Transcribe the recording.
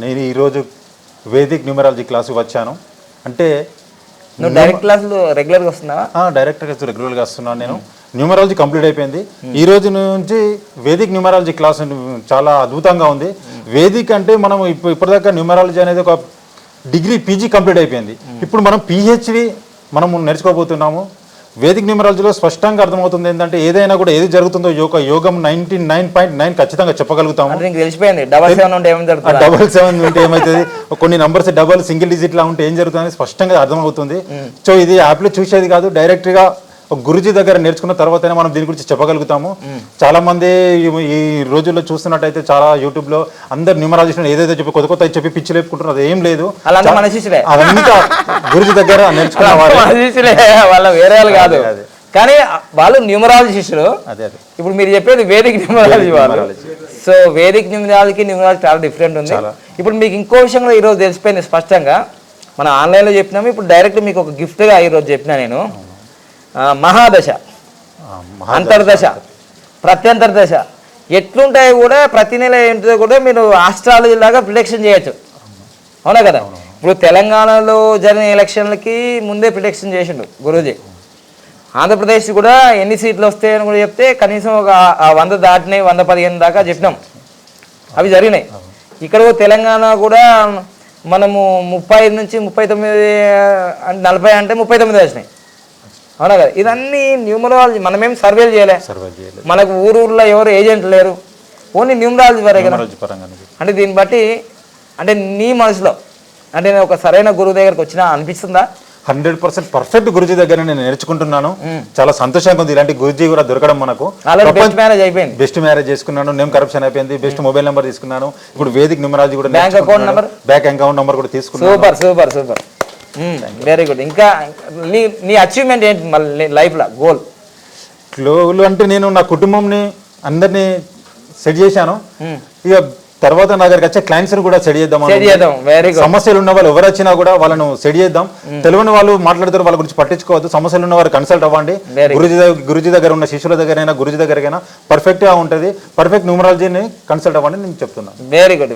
నేను ఈరోజు Vedic numerology క్లాసుకి వచ్చాను. అంటే నువ్వు డైరెక్ట్ క్లాసులు రెగ్యులర్గా వస్తున్నావా? డైరెక్ట్గా రెగ్యులర్గా వస్తున్నాను. నేను న్యూమరాలజీ కంప్లీట్ అయిపోయింది. ఈ రోజు నుంచి వేదిక్ న్యూమరాలజీ క్లాస్ చాలా అద్భుతంగా ఉంది. వేదిక్ అంటే మనం ఇప్పటిదాకా న్యూమరాలజీ అనేది ఒక డిగ్రీ పీజీ కంప్లీట్ అయిపోయింది. ఇప్పుడు మనం పిహెచ్డి మనం నేర్చుకోబోతున్నాము. వేదిక్ న్యూమరాలజీలో స్పష్టంగా అర్థమవుతుంది ఏంటంటే ఏదైనా కూడా ఏది జరుగుతుందో యోగం 99.9 ఖచ్చితంగా చెప్పగలుగుతాము. తెలిసిపోయింది. 77 ఉంటే ఏమవుతుంది, కొన్ని నంబర్స్ డబల్ సింగిల్ డిజిట్ లా ఉంటే ఏం జరుగుతుంది స్పష్టంగా అర్థమవుతుంది. సో ఇది యాప్లో చూసేది కాదు, డైరెక్ట్గా ఒక గురుజీ దగ్గర నేర్చుకున్న తర్వాతనే మనం దీని గురించి చెప్పగలుగుతాము. చాలా మంది ఈ రోజుల్లో చూస్తున్నట్టయితే చాలా యూట్యూబ్ లో అందరు న్యూమరాలజిస్ట్ ఏదైతే చెప్పి కొత్త కొత్త చెప్పి పిచ్చి లేపుకుంటున్నారు, అది ఏం లేదు. అదంతా గురుజీ దగ్గర నేర్చుకున్న వాళ్ళ వేరే వాళ్ళు కాదు, కానీ వాళ్ళు న్యూమరాలజీ శిష్యులు. ఇప్పుడు మీరు చెప్పేది వేదిక్ న్యూమరాలజీ వాళ్ళు. సో వేదిక్ న్యూమరాలజీకి న్యూమరాలజీ చాలా డిఫరెంట్ ఉంది. ఇప్పుడు మీకు ఇంకో విషయం కూడా ఈరోజు తెలిసిపోయింది స్పష్టంగా. మనం ఆన్లైన్లో చెప్పినాము, ఇప్పుడు డైరెక్ట్ మీకు ఒక గిఫ్ట్గా ఈరోజు చెప్పినా నేను. మహాదశ, అంతర్దశ, ప్రత్యంతర దశ ఎట్లుంటాయో కూడా ప్రతి నెల ఏంటో కూడా మీరు ఆస్ట్రాలజీ లాగా ప్రిడిక్షన్ చేయొచ్చు. అవునా కదా? ఇప్పుడు తెలంగాణలో జరిగిన ఎలక్షన్లకి ముందే ప్రిడిక్షన్ చేసిండు గురూజీ. ఆంధ్రప్రదేశ్ కూడా ఎన్ని సీట్లు వస్తాయని కూడా చెప్తే కనీసం ఒక 100 దాటినాయి, 115 దాకా చెప్పినాం. అవి జరిగినాయి. ఇక్కడ తెలంగాణ కూడా మనము 35 నుంచి 39, 40 అంటే 39 వచ్చినాయి. అవునా కదా? ఇదన్నీ న్యూమరాలజీ. మనమేం సర్వేలు చేయలే, మనకు ఊరూర్లో ఎవరు ఏజెంట్ లేరు, ఓన్లీ న్యూమరాలజీ పరంగా. అంటే దీన్ని బట్టి అంటే నీ మనసులో అంటే నేను ఒక సరైన గురువు దగ్గరకు వచ్చినా అనిపిస్తుందా? 100% పర్ఫెక్ట్ గురుజీ దగ్గర నేను నేర్చుకుంటున్నాను. చాలా సంతోషంగా ఉంది ఇలాంటి గురుజీ కూడా దొరకడం మనకు. బెస్ట్ మ్యారేజ్ చేసుకున్నాను, నేమ్ కరప్షన్ అయిపోయింది, బెస్ట్ మొబైల్ నెంబర్ తీసుకున్నాను. ఇప్పుడు వేదిక్ న్యూమరాలజీ కూడా బ్యాంక్ అకౌంట్ నెంబర్ కూడా తీసుకున్నాను. Super super super, very good. ఇంకా నీ అచీవ్మెంట్ ఏంటి మళ్ళీ లైఫ్లో గోల్? అంటే నేను నా కుటుంబంని అందరినీ సెట్ చేశాను. ఇక తర్వాత నా దగ్గరికి వచ్చే క్లయింట్స్ కూడా సెట్ చేద్దాం. సమస్యలు ఉన్న వాళ్ళు ఎవరు వచ్చినా కూడా వాళ్ళను సెట్ చేద్దాం. తెలియని వాళ్ళు మాట్లాడతారు, వాళ్ళ గురించి పట్టించుకోవద్దు. సమస్యలు ఉన్న వారు కన్సల్ట్ అవ్వండి. గురుజీ దగ్గర ఉన్న శిష్యుల దగ్గరైనా గురుజీ దగ్గరైనా పర్ఫెక్ట్ గా ఉంటుంది. పర్ఫెక్ట్ న్యూమరాలజీని కన్సల్ట్ అవ్వండి నేను చెప్తున్నాను. Very good.